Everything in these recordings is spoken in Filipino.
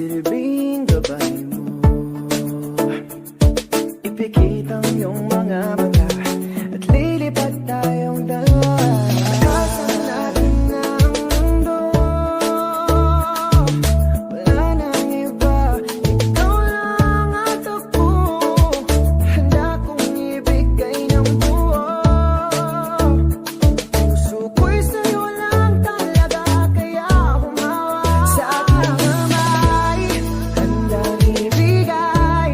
magsisilbing gabay mo. Ipikit ang iyong mga mata at lilipad tayong dalawa. Takasan natin ang mundo, wala nang iba, ikaw lang at ako. Handa kong ibigay ng buo. Puso ko'y sa'yo lang talaga, kaya humawa sa aking kamay. Handang ibigay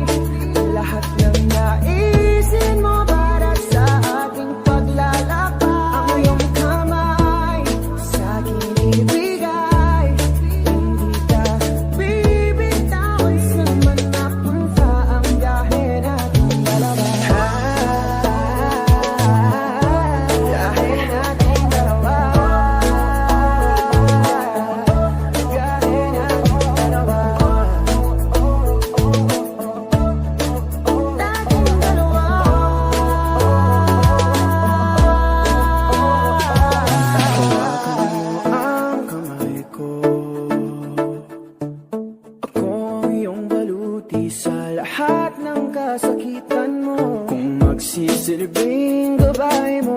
lahat ng naisin mo para sa aking paglalakbay. Ang iyong kamay sa aking ibigay, hindi ka bibitawan sa man napunta ang gahe nating dalawa. Gahe nating dalawa. Gahe nating dalawa. Nating dalawa. Hawakan mo ang kamay ko, ako ang iyong baluti sa lahat ng kasakitan mo. Kung magsisilbing gabay mo,